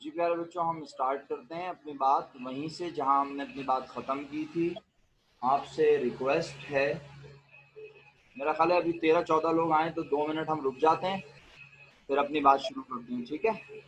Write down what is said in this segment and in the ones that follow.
जी प्यारे बच्चों, हम स्टार्ट करते हैं अपनी बात वहीं से जहां हमने अपनी बात ख़त्म की थी। आपसे रिक्वेस्ट है, मेरा ख्याल है अभी 13-14 लोग आए तो 2 मिनट हम रुक जाते हैं, फिर अपनी बात शुरू करते हैं, ठीक है?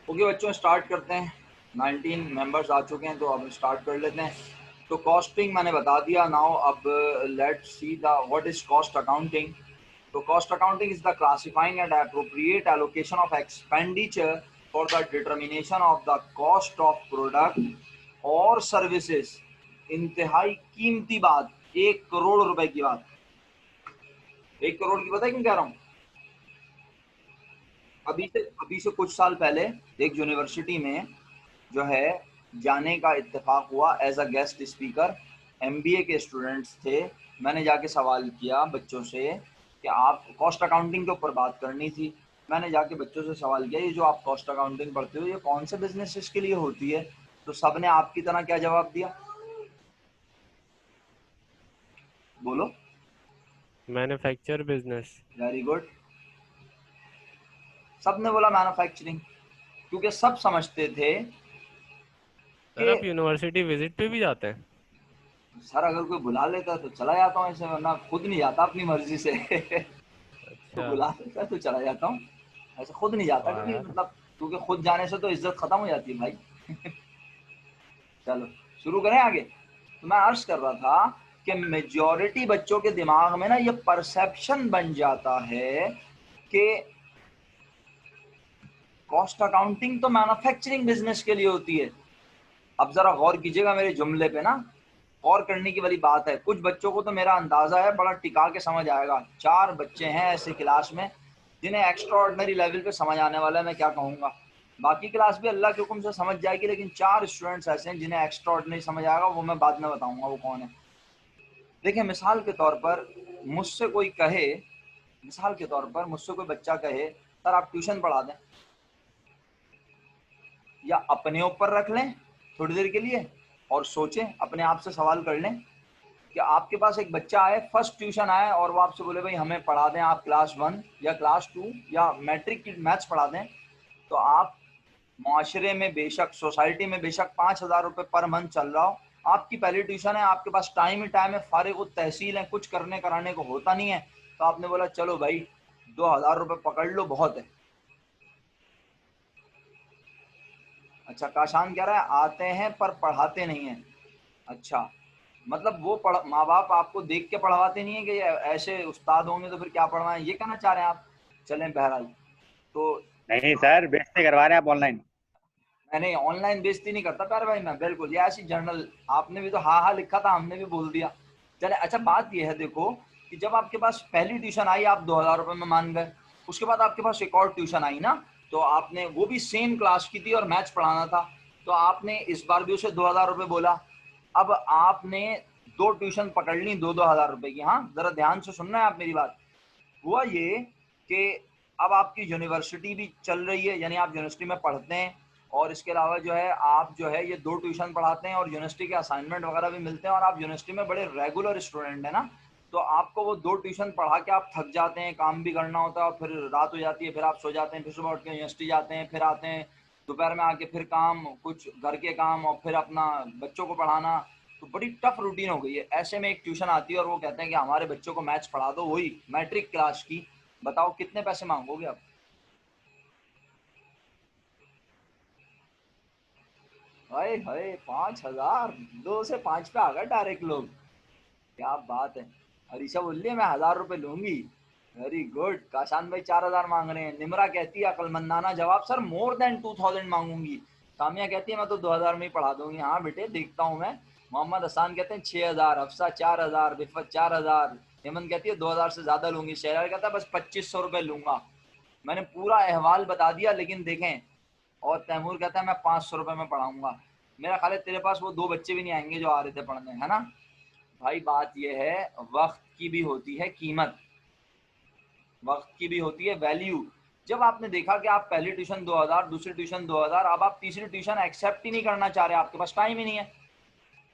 ओके बच्चों, स्टार्ट करते हैं। 19 मेंबर्स आ चुके हैं तो अब स्टार्ट कर लेते हैं। तो कॉस्टिंग मैंने बता दिया। नाउ अब let's see the what is cost accounting. तो cost accounting is the classifying and appropriate allocation of expenditure for the determination of the cost of product और सर्विसेज। इंतहाई कीमती बात, 1 करोड़ रुपए की बात। 1 करोड़ की, पता है क्यों कह रहा हूँ? अभी से कुछ साल पहले एक यूनिवर्सिटी में जो है जाने का इत्तेफाक हुआ as a guest speaker. MBA के स्टूडेंट्स थे। मैंने जाके सवाल किया बच्चों से कि आप कॉस्ट अकाउंटिंग के ऊपर बात करनी थी। मैंने जाके बच्चों से सवाल किया, ये जो आप कॉस्ट अकाउंटिंग पढ़ते हो ये कौन से बिजनेसेस के लिए होती है? तो सबने आपकी तरह क्या जवाब दिया? बोलो। Manufacture business. Very good. सबने बोला मैन्युफैक्चरिंग, क्योंकि सब समझते थे सर कि आप यूनिवर्सिटी विजिट पे भी जाते हैं? सर अगर कोई बुला लेता है तो चला जाता हूँ, ऐसे वरना खुद नहीं जाता अपनी मर्जी से। तो अच्छा। बुला लेता है तो चला जाता हूँ, ऐसे खुद नहीं जाता वाह कभी, यार। मतलब क्योंकि खुद जाने से तो इज्जत खत्म हो जाती है भाई। चलो शुरू करें आगे। तो मैं अर्ज कर रहा था कि मेजॉरिटी बच्चों के दिमाग में ना ये परसेप्शन बन जाता है कि कॉस्ट अकाउंटिंग तो मैन्युफैक्चरिंग बिजनेस के लिए होती है। अब जरा गौर कीजिएगा मेरे जुमले पे ना, गौर करने की वाली बात है। कुछ बच्चों को तो मेरा अंदाजा है बड़ा टिका के समझ आएगा। 4 बच्चे हैं ऐसे क्लास में जिन्हें एक्स्ट्रा ऑर्डिनरी लेवल पे समझ आने वाला है मैं क्या कहूँगा। बाकी क्लास भी अल्लाह के हुक्म से समझ जाएगी, लेकिन 4 स्टूडेंट्स ऐसे हैं जिन्हें एक्स्ट्रा ऑर्डिनरी समझ आएगा, वो मैं बाद में बताऊंगा वो कौन है। देखिए मिसाल के तौर पर मुझसे कोई कहे, मिसाल के तौर पर मुझसे कोई बच्चा कहे सर आप ट्यूशन पढ़ा दें, या अपने ऊपर रख लें थोड़ी देर के लिए और सोचें, अपने आप से सवाल कर लें कि आपके पास एक बच्चा आए, फर्स्ट ट्यूशन आए और वो आपसे बोले भाई हमें पढ़ा दें आप क्लास 1 या क्लास 2 या मैट्रिक की मैथ्स पढ़ा दें। तो आप माशरे में बेशक, सोसाइटी में बेशक 5,000 रुपये पर मंथ चल रहा हो, आपकी पहली ट्यूशन है, आपके पास टाइम ही टाइम है, फारिग तहसील है, कुछ करने कराने को होता नहीं है, तो आपने बोला चलो भाई 2,000 रुपये पकड़ लो बहुत है। अच्छा काशान कह रहा है आते हैं पर पढ़ाते नहीं हैं। अच्छा, मतलब वो पढ़ माँ बाप आपको देख के पढ़वाते नहीं है कि ऐसे उस्ताद होंगे तो फिर क्या पढ़वाएं, ये कहना चाह रहे हैं आप? चलें बहरहाल। तो नहीं सर, बेइज्जती करवा रहे हैं आप ऑनलाइन। मैंने ऑनलाइन बेइज्जती नहीं करता प्यारे भाई, मैं बिल्कुल ये ऐसी जर्नल, आपने भी तो हाँ हाँ लिखा था, हमने भी बोल दिया। चले अच्छा बात ये है देखो कि जब आपके पास पहली ट्यूशन आई आप 2,000 रुपये में मान गए, उसके बाद आपके पास एक और ट्यूशन आई ना, तो आपने वो भी सेम क्लास की थी और मैथ्स पढ़ाना था, तो आपने इस बार भी उसे 2,000 रुपये बोला। अब आपने 2 ट्यूशन पकड़ ली 2-2 हज़ार रुपये की। हाँ जरा ध्यान से सुनना है आप मेरी बात। हुआ ये कि अब आपकी यूनिवर्सिटी भी चल रही है, यानी आप यूनिवर्सिटी में पढ़ते हैं और इसके अलावा जो है आप जो है ये 2 ट्यूशन पढ़ाते हैं और यूनिवर्सिटी के असाइनमेंट वगैरह भी मिलते हैं और आप यूनिवर्सिटी में बड़े रेगुलर स्टूडेंट हैं ना, तो आपको वो 2 ट्यूशन पढ़ा के आप थक जाते हैं, काम भी करना होता है और फिर रात हो जाती है, फिर आप सो जाते हैं, फिर सुबह उठ के यूनिवर्सिटी जाते हैं, फिर आते हैं दोपहर में आके फिर काम, कुछ घर के काम और फिर अपना बच्चों को पढ़ाना, तो बड़ी टफ रूटीन हो गई है। ऐसे में एक ट्यूशन आती है और वो कहते हैं कि हमारे बच्चों को मैथ्स पढ़ा दो, वही मैट्रिक क्लास की। बताओ कितने पैसे मांगोगे आप? हाय हाय 5,000! 2 से 5 पे आ गए डायरेक्ट लोग, क्या बात है। हरीशा बोल रही है मैं 1,000 रुपये लूंगी। Very good. काशान भाई 4,000 मांग रहे हैं। निमरा कहती है अकलमंदाना जवाब, सर मोर देन 2,000 मांगूंगी। सामिया कहती है मैं तो 2000 में ही पढ़ा दूंगी। हाँ बेटे देखता हूँ मैं। मोहम्मद हसान कहते हैं 6000, हफ्सा 4000, रिफत 4000। हेमंत कहती है 2000 से ज्यादा लूंगी। शहर कहता है बस 2500 रुपए लूंगा। मैंने पूरा अहवाल बता दिया लेकिन देखें। और तैमूर कहता है मैं 500 रुपए में पढ़ाऊंगा। मेरा ख्याल है तेरे पास वो 2 बच्चे भी नहीं आएंगे जो आ रहे थे पढ़ने, है ना भाई। बात यह है वक्त की भी होती है कीमत, वक्त की भी होती है वैल्यू। जब आपने देखा कि आप पहली ट्यूशन 2000, दूसरी ट्यूशन 2000, अब आप तीसरी ट्यूशन एक्सेप्ट ही नहीं करना चाह रहे, आपके पास टाइम ही नहीं है।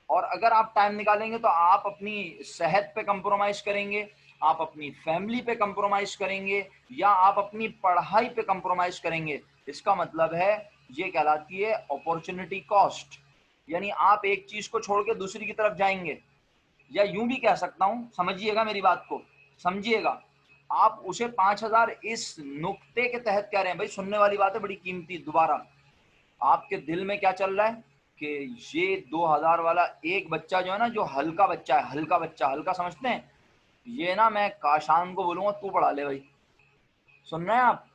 और अगर आप टाइम निकालेंगे तो आप अपनी सेहत पे कंप्रोमाइज करेंगे, आप अपनी फैमिली पे कंप्रोमाइज करेंगे, या आप अपनी पढ़ाई पे कंप्रोमाइज करेंगे। इसका मतलब है ये कहलाती है अपॉर्चुनिटी कॉस्ट। यानी आप एक चीज को छोड़ के दूसरी की तरफ जाएंगे, या यूं भी कह सकता हूं, समझिएगा मेरी बात को, समझिएगा। आप उसे 5000 इस नुक्ते के तहत कह रहे हैं भाई, सुनने वाली बात है बड़ी कीमती। दोबारा आपके दिल में क्या चल रहा है कि ये 2000 वाला एक बच्चा जो है ना, जो हल्का बच्चा है, हल्का बच्चा, हल्का समझते हैं, ये ना मैं काशान को बोलूंगा तू पढ़ा ले भाई। सुन रहे हैं आप?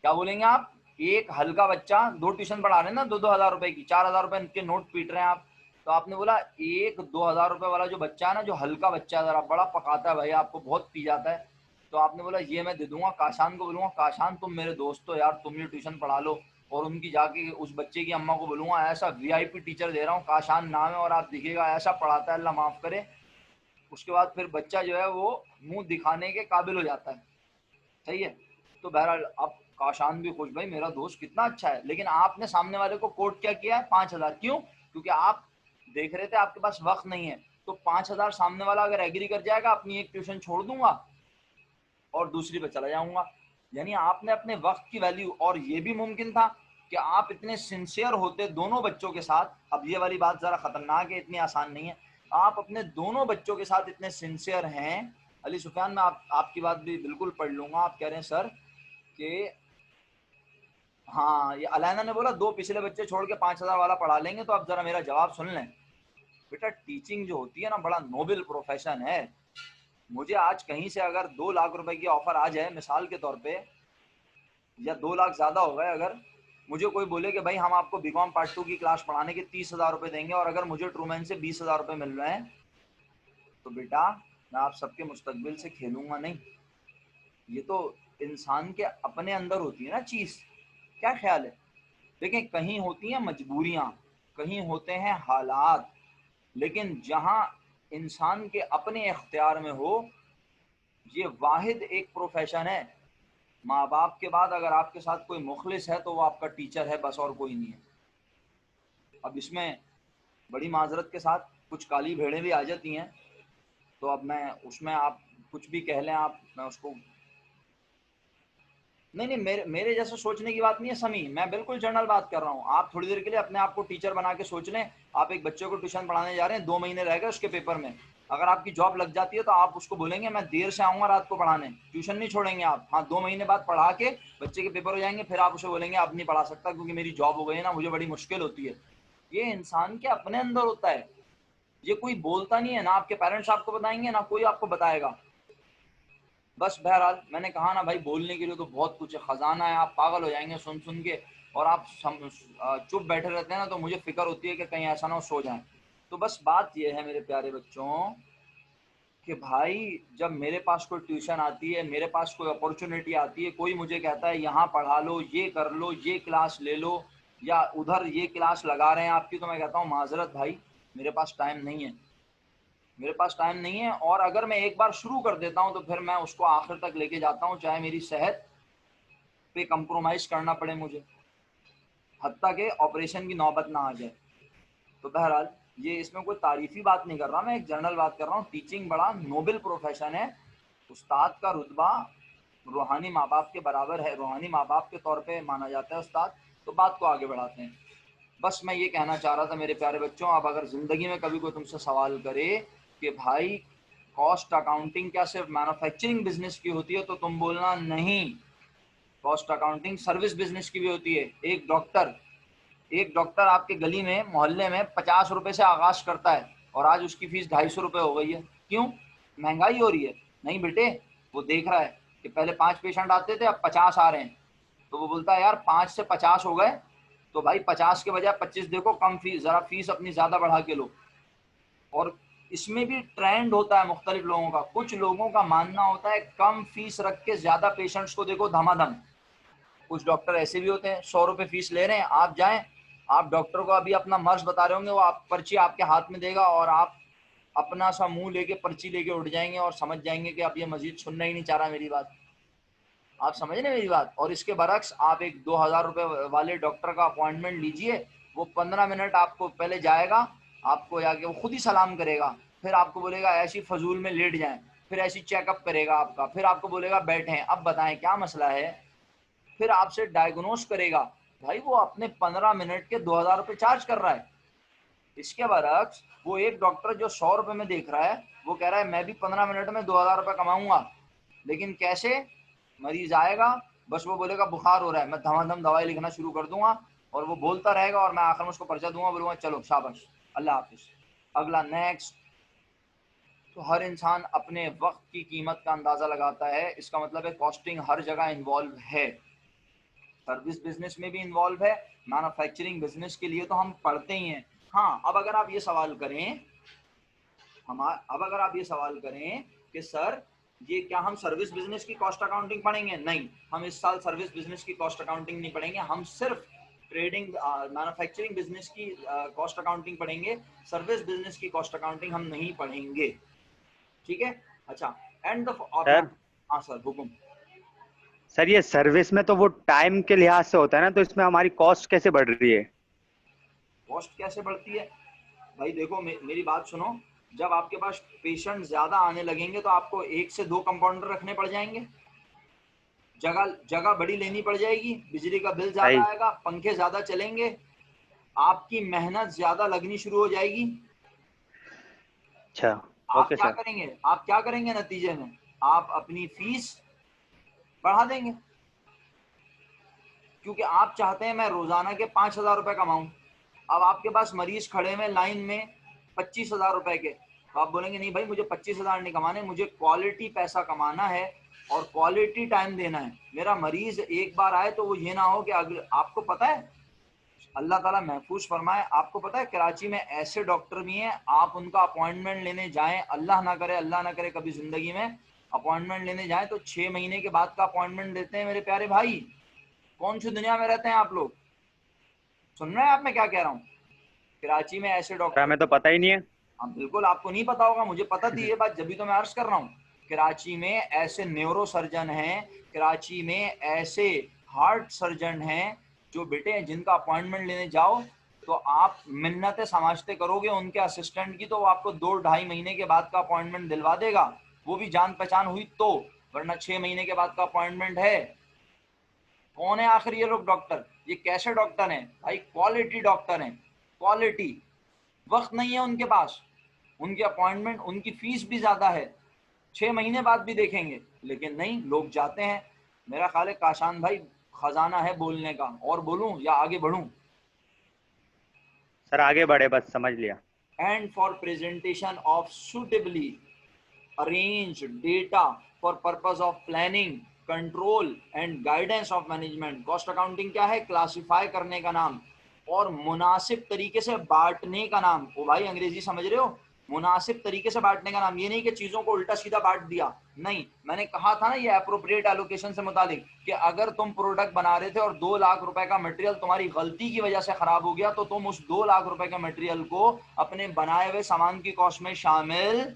क्या बोलेंगे आप? एक हल्का बच्चा, 2 ट्यूशन पढ़ा रहे हैं ना, 2-2 हजार रुपए की, 4000 रुपए के नोट पीट रहे हैं आप। तो आपने बोला एक 2000 रुपए वाला जो बच्चा है ना, जो हल्का बच्चा है, जरा बड़ा पकाता है भाई, आपको बहुत पी जाता है, तो आपने बोला ये मैं दे दूंगा। काशान को बोलूंगा काशान तुम मेरे दोस्त हो यार, तुम ये ट्यूशन पढ़ा लो। और उनकी जाके उस बच्चे की अम्मा को बोलूंगा ऐसा वीआईपी टीचर दे रहा हूँ, काशान नाम है, और आप दिखेगा ऐसा पढ़ाता है, अल्लाह माफ करे। उसके बाद फिर बच्चा जो है वो मुंह दिखाने के काबिल हो जाता है। सही है। तो बहरहाल अब काशान भी खुश, भाई मेरा दोस्त कितना अच्छा है। लेकिन आपने सामने वाले को कोट क्या किया है? 5000। क्यों? क्योंकि आप देख रहे थे आपके पास वक्त नहीं है। तो 5000 सामने वाला अगर एग्री कर जाएगा, अपनी एक ट्यूशन छोड़ दूंगा और दूसरी पे चला जाऊंगा। यानी आपने अपने वक्त की वैल्यू, और ये भी मुमकिन था कि आप इतने सिंसियर होते दोनों बच्चों के साथ। अब ये वाली बात जरा खतरनाक है, इतनी आसान नहीं है। आप अपने दोनों बच्चों के साथ इतने सिंसियर हैं। अली सुफियान, मैं आपकी बात भी बिल्कुल पढ़ लूंगा। आप कह रहे हैं सर कि हाँ, ये अलैना ने बोला 2 पिछले बच्चे छोड़ के 5000 वाला पढ़ा लेंगे। तो अब जरा मेरा जवाब सुन लें। बेटा टीचिंग जो होती है ना, बड़ा नोबल प्रोफेशन है। मुझे आज कहीं से अगर 2 लाख रुपए की ऑफर आ जाए मिसाल के तौर पे, या 2 लाख ज्यादा हो गए, अगर मुझे कोई बोले कि भाई हम आपको बीकॉम पार्ट 2 की क्लास पढ़ाने के 30,000 रुपए देंगे, और अगर मुझे ट्रूमैन से 20,000 रुपए मिल रहे हैं, तो बेटा मैं आप सबके मुस्तकबिल से खेलूंगा नहीं। ये तो इंसान के अपने अंदर होती है ना चीज। क्या ख्याल है? देखें, कहीं होती हैं मजबूरियां, कहीं होते हैं हालात, लेकिन जहां इंसान के अपने इख्तियार में हो, ये वाहिद एक प्रोफेशन है। माँ बाप के बाद अगर आपके साथ कोई मुखलिस है तो वो आपका टीचर है, बस और कोई नहीं है। अब इसमें बड़ी माजरत के साथ कुछ काली भेड़ें भी आ जाती हैं, तो अब मैं उसमें, आप कुछ भी कह लें, आप, मैं उसको, नहीं नहीं, मेरे जैसे सोचने की बात नहीं है समी, मैं बिल्कुल जनरल बात कर रहा हूँ। आप थोड़ी देर के लिए अपने आप को टीचर बना के सोच लें। आप एक बच्चे को ट्यूशन पढ़ाने जा रहे हैं, 2 महीने रह गए उसके पेपर में। अगर आपकी जॉब लग जाती है तो आप उसको बोलेंगे मैं देर से आऊंगा रात को पढ़ाने, ट्यूशन नहीं छोड़ेंगे आप। हाँ, 2 महीने बाद पढ़ा के बच्चे के पेपर हो जाएंगे, फिर आप उसे बोलेंगे अब नहीं पढ़ा सकता क्योंकि मेरी जॉब हो गई है ना, मुझे बड़ी मुश्किल होती है। ये इंसान के अपने अंदर होता है। ये कोई बोलता नहीं है ना, आपके पेरेंट्स आपको बताएंगे ना कोई आपको बताएगा। बस बहरहाल मैंने कहा ना भाई, बोलने के लिए तो बहुत कुछ है, खजाना है, आप पागल हो जाएंगे सुन सुन के। और आप चुप बैठे रहते हैं ना, तो मुझे फिक्र होती है कि कहीं ऐसा ना हो सो जाएं। तो बस बात यह है मेरे प्यारे बच्चों कि भाई जब मेरे पास कोई ट्यूशन आती है, मेरे पास कोई अपॉर्चुनिटी आती है, कोई मुझे कहता है यहाँ पढ़ा लो, ये कर लो, ये क्लास ले लो, या उधर ये क्लास लगा रहे हैं आपकी, तो मैं कहता हूँ माजरत भाई, मेरे पास टाइम नहीं है, मेरे पास टाइम नहीं है। और अगर मैं एक बार शुरू कर देता हूं तो फिर मैं उसको आखिर तक लेके जाता हूं, चाहे मेरी सेहत पे कंप्रोमाइज करना पड़े मुझे, हत्ता के ऑपरेशन की नौबत ना आ जाए। तो बहरहाल ये, इसमें कोई तारीफी बात नहीं कर रहा, मैं एक जनरल बात कर रहा हूँ। टीचिंग बड़ा नोबल प्रोफेशन है। उस्ताद का रुतबा रूहानी माँ बाप के बराबर है, रूहानी माँ बाप के तौर पे माना जाता है उस्ताद। तो बात को आगे बढ़ाते हैं। बस मैं ये कहना चाह रहा था मेरे प्यारे बच्चों, अब अगर ज़िंदगी में कभी कोई तुमसे सवाल करे कि भाई कॉस्ट अकाउंटिंग क्या सिर्फ मैन्युफैक्चरिंग बिजनेस की होती है, तो तुम बोलना नहीं, कॉस्ट अकाउंटिंग सर्विस बिजनेस की भी होती है। एक डॉक्टर आपके गली में, मोहल्ले में 50 रुपए से आगाज करता है, और आज उसकी फीस 250 रुपए हो गई है। क्यों? महंगाई हो रही है? नहीं बेटे, वो देख रहा है कि पहले 5 पेशेंट आते थे, अब 50 आ रहे हैं, तो वो बोलता है यार 5 से 50 हो गए, तो भाई 50 के बजाय 25 देखो, कम फीस, जरा फीस अपनी ज्यादा बढ़ा के लो। और इसमें भी ट्रेंड होता है मुख्तलिफ लोगों का। कुछ लोगों का मानना होता है कम फीस रख के ज्यादा पेशेंट्स को देखो धमाधम। कुछ डॉक्टर ऐसे भी होते हैं 100 रुपए फीस ले रहे हैं, आप जाएं, आप डॉक्टर को अभी अपना मर्ज बता रहे होंगे, वो आप पर्ची आपके हाथ में देगा और आप अपना सा मुंह लेके पर्ची लेके उठ जाएंगे और समझ जाएंगे कि अब ये मजीद सुनना ही नहीं चाह रहा मेरी बात। आप समझ रहे मेरी बात। और इसके बरक्स आप एक 2000 रुपए वाले डॉक्टर का अपॉइंटमेंट लीजिए, वो 15 मिनट आपको पहले जाएगा, आपको जाके वो खुद ही सलाम करेगा, फिर आपको बोलेगा ऐसी फजूल में लेट जाएं, फिर ऐसी चेकअप करेगा आपका, फिर आपको बोलेगा बैठें, अब बताएं क्या मसला है, फिर आपसे डायग्नोस करेगा। भाई वो अपने 15 मिनट के 2000 रुपये चार्ज कर रहा है। इसके बरक्स वो एक डॉक्टर जो 100 रुपए में देख रहा है, वो कह रहा है मैं भी 15 मिनट में 2000 रुपये कमाऊंगा। लेकिन कैसे? मरीज आएगा, बस वो बोलेगा बुखार हो रहा है, मैं धमाधम दवाई लिखना शुरू कर दूंगा और वो बोलता रहेगा और मैं आखिर में उसको पर्चा दूंगा, बोलूंगा चलो शाबाश, अल्लाह हाफिज, अगला नेक्स्ट। तो हर इंसान अपने वक्त की कीमत का अंदाजा लगाता है। इसका मतलब है कॉस्टिंग हर जगह इन्वॉल्व है। सर्विस बिजनेस में भी इन्वॉल्व है, मैन्युफैक्चरिंग बिजनेस के लिए तो हम पढ़ते ही हैं। हाँ, अब अगर आप ये सवाल करें, अब अगर आप ये सवाल करें कि सर ये क्या हम सर्विस बिजनेस की कॉस्ट अकाउंटिंग पढ़ेंगे? नहीं, हम इस साल सर्विस बिजनेस की कॉस्ट अकाउंटिंग नहीं पढ़ेंगे, हम सिर्फ ट्रेडिंग मैन्युफैक्चरिंग बिजनेस की कॉस्ट अकाउंटिंग पढ़ेंगे। सर्विस बिजनेस की कॉस्ट अकाउंटिंग हम नहीं पढ़ेंगे, ठीक है? अच्छा, एंड सर हाँ सर, हुकुम। सर ये सर्विस में तो वो टाइम के लिहाज से होता है ना, तो इसमें हमारी कॉस्ट कैसे बढ़ रही है? कॉस्ट कैसे बढ़ती है? भाई देखो, मेरी बात सुनो, जब आपके पास पेशेंट ज्यादा आने लगेंगे तो आपको 1 से 2 कंपाउंडर रखने पड़ जाएंगे, जगह जगह बड़ी लेनी पड़ जाएगी, बिजली का बिल ज्यादा सही। आएगा, पंखे ज्यादा चलेंगे, आपकी मेहनत ज्यादा लगनी शुरू हो जाएगी। अच्छा। आप ओके क्या सर। करेंगे? आप क्या करेंगे नतीजे में? आप अपनी फीस बढ़ा देंगे, क्योंकि आप चाहते हैं मैं रोजाना के 5000 रुपए कमाऊं। अब आपके पास मरीज खड़े हुए लाइन में 25,000 रुपए के, तो आप बोलेंगे नहीं भाई, मुझे 25,000 नहीं कमाने, मुझे क्वालिटी पैसा कमाना है और क्वालिटी टाइम देना है। मेरा मरीज एक बार आए तो वो ये ना हो कि अगले, आपको पता है, अल्लाह ताला महफूज फरमाए, आपको पता है कराची में ऐसे डॉक्टर भी हैं, आप उनका अपॉइंटमेंट लेने जाएं, अल्लाह ना करे कभी जिंदगी में अपॉइंटमेंट लेने जाएं तो 6 महीने के बाद का अपॉइंटमेंट देते हैं। मेरे प्यारे भाई, कौन सी दुनिया में रहते हैं आप लोग? सुन रहे हैं आप मैं क्या कह रहा हूँ? कराची में ऐसे सर डॉक्टर, हमें तो पता ही नहीं है। हाँ बिल्कुल आपको नहीं पता होगा, मुझे पता थी ये बात, जब भी तो मैं अर्ज कर रहा हूँ। कराची में ऐसे न्यूरो सर्जन हैं, कराची में ऐसे हार्ट सर्जन हैं, जो बेटे जिनका अपॉइंटमेंट लेने जाओ तो आप मिन्नतें समाजते करोगे उनके असिस्टेंट की, तो वो आपको 2-2.5 महीने के बाद का अपॉइंटमेंट दिलवा देगा, वो भी जान पहचान हुई तो, वरना 6 महीने के बाद का अपॉइंटमेंट है। कौन है आखिर ये लोग डॉक्टर? ये कैसे डॉक्टर हैं भाई? क्वालिटी डॉक्टर हैं, क्वालिटी। वक्त नहीं है उनके पास, उनके अपॉइंटमेंट, उनकी फीस भी ज्यादा है, 6 महीने बाद भी देखेंगे, लेकिन नहीं, लोग जाते हैं। मेरा ख्याल है काशान भाई खजाना है बोलने का, और बोलूं या आगे बढ़ूं? सर आगे बढ़े, बस समझ लिया। And for presentation of suitably arranged data for purpose of planning, control and guidance of management। Cost accounting क्या है? क्लासिफाई करने का नाम और मुनासिब तरीके से बांटने का नाम। ओ भाई अंग्रेजी समझ रहे हो? मुनासिब तरीके से बांटने का नाम, ये नहीं कि चीजों को उल्टा सीधा बांट दिया। नहीं, मैंने कहा था ना ये एप्रोप्रिएट एलोकेशन से मुतालिक, कि अगर तुम प्रोडक्ट बना रहे थे और 2 लाख रुपए का मटेरियल तुम्हारी गलती की वजह से खराब हो गया, तो तुम उस 2 लाख रुपए के मटेरियल को अपने बनाए हुए सामान की कॉस्ट में शामिल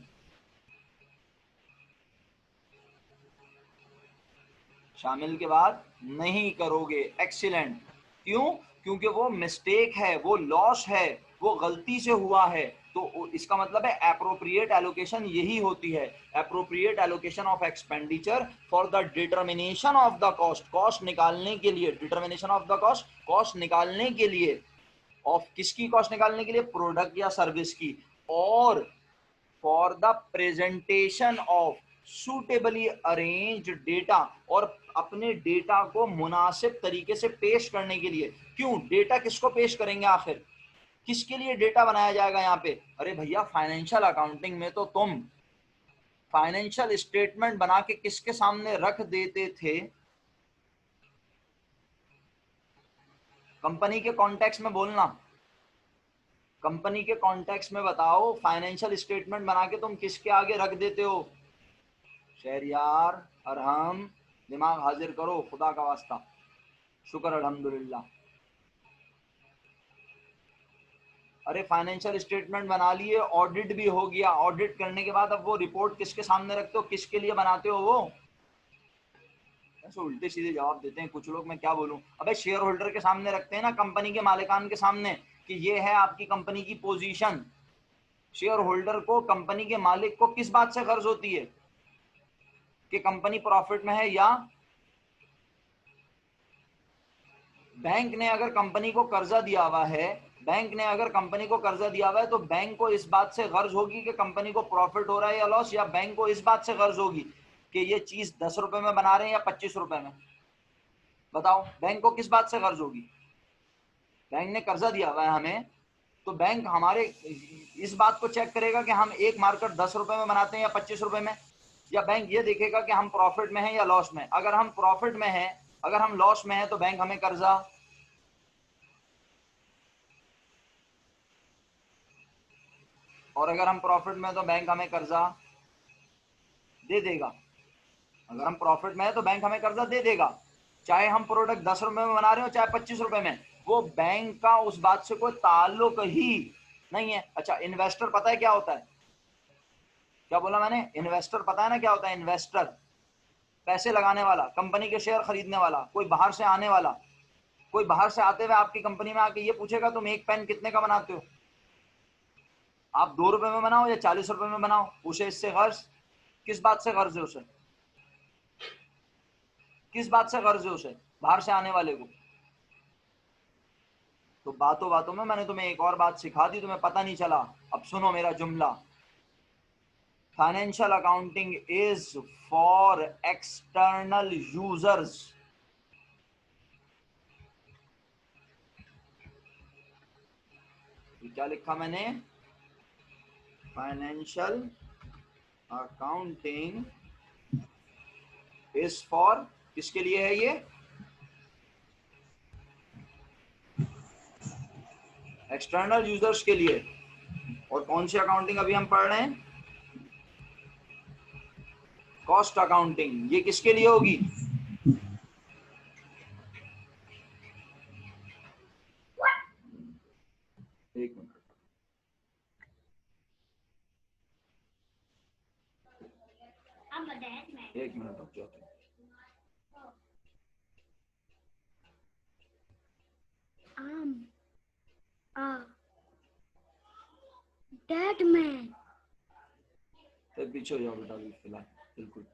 के बाद नहीं करोगे। एक्सीलेंट। क्यों? क्योंकि वो मिस्टेक है, वो लॉस है, वो गलती से हुआ है। तो इसका मतलब है एप्रोप्रिएट एलोकेशन यही होती है, appropriate allocation of expenditure for the determination of the cost. Cost निकालने के लिए, determination of the cost, cost निकालने के लिए, ऑफ किसकी कॉस्ट निकालने के लिए? प्रोडक्ट या सर्विस की। और for the presentation of suitably arrange data, और अपने डेटा को मुनासिब तरीके से पेश करने के लिए। क्यों डेटा किसको पेश करेंगे आखिर? किसके लिए डेटा बनाया जाएगा यहाँ पे? अरे भैया फाइनेंशियल अकाउंटिंग में तो तुम फाइनेंशियल स्टेटमेंट बना के किसके सामने रख देते थे? कंपनी के कॉन्टेक्स्ट में बोलना, कंपनी के कॉन्टेक्स्ट में बताओ। फाइनेंशियल स्टेटमेंट बना के तुम किसके आगे रख देते हो? शहरियार, अरहम, दिमाग हाजिर करो खुदा का वास्ता। शुक्र अल्हम्दुलिल्लाह। अरे फाइनेंशियल स्टेटमेंट बना लिए, ऑडिट भी हो गया, ऑडिट करने के बाद अब वो रिपोर्ट किसके सामने रखते हो, किसके लिए बनाते हो? वो ऐसे उल्टे सीधे जवाब देते हैं कुछ लोग, मैं क्या बोलूं। अबे शेयर होल्डर के सामने रखते हैं ना, कंपनी के मालिकान के सामने, कि ये है आपकी कंपनी की पोजीशन। शेयर होल्डर को, कंपनी के मालिक को किस बात से गर्ज होती है कि कंपनी प्रॉफिट में है या? बैंक ने अगर कंपनी को कर्जा दिया हुआ है, बैंक ने अगर कंपनी को कर्जा दिया हुआ है, तो बैंक को इस बात से गर्ज होगी कि कंपनी को प्रॉफिट हो रहा है या लॉस, या बैंक को इस बात से गर्ज होगी कि ये चीज 10 रुपए में बना रहे हैं या 25 रुपए में? बताओ, बैंक को किस बात से गर्ज होगी? बैंक ने कर्जा दिया हुआ है हमें, तो बैंक हमारे इस बात को चेक करेगा कि हम एक मार्केट 10 रुपए में बनाते हैं या 25 रुपए में, या बैंक ये देखेगा कि हम प्रॉफिट में हैं या लॉस में? अगर हम प्रॉफिट में हैं, अगर हम लॉस में हैं, तो बैंक हमें कर्जा, और अगर हम प्रॉफिट में हैं तो बैंक हमें कर्जा दे देगा। अगर हम प्रॉफिट में है तो बैंक हमें कर्जा दे देगा, चाहे हम प्रोडक्ट 10 रुपए में बना रहे हो चाहे 25 रुपए में। वो बैंक का उस बात से कोई ताल्लुक ही नहीं है। अच्छा, इन्वेस्टर पता है क्या होता है? क्या बोला मैंने? इन्वेस्टर पता है ना क्या होता है? इन्वेस्टर, पैसे लगाने वाला, कंपनी के शेयर खरीदने वाला, कोई बाहर से आने वाला। कोई बाहर से आते हुए आपकी कंपनी में आके ये पूछेगा तुम एक पेन कितने का बनाते हो, आप 2 रुपए में बनाओ या 40 रुपए में बनाओ, उसे इससे गर्ज, किस बात से गर्ज है उसे? किस बात से गर्ज है उसे, बाहर से आने वाले को? तो बातों बातों में मैंने तुम्हें एक और बात सिखा दी, तुम्हें पता नहीं चला। अब सुनो मेरा जुमला। Financial accounting is for external users. क्या लिखा मैंने? फाइनेंशियल अकाउंटिंग इज फॉर, किसके लिए है ये? एक्सटर्नल यूजर्स के लिए। और कौन सी अकाउंटिंग अभी हम पढ़ रहे हैं? Cost accounting. ये किसके लिए होगी? एक मिनट, एक मिनट रुक जाओ। Dead man. पीछे हो जाओ बेटा अभी फिलहाल, बिल्कुल।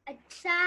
अच्छा।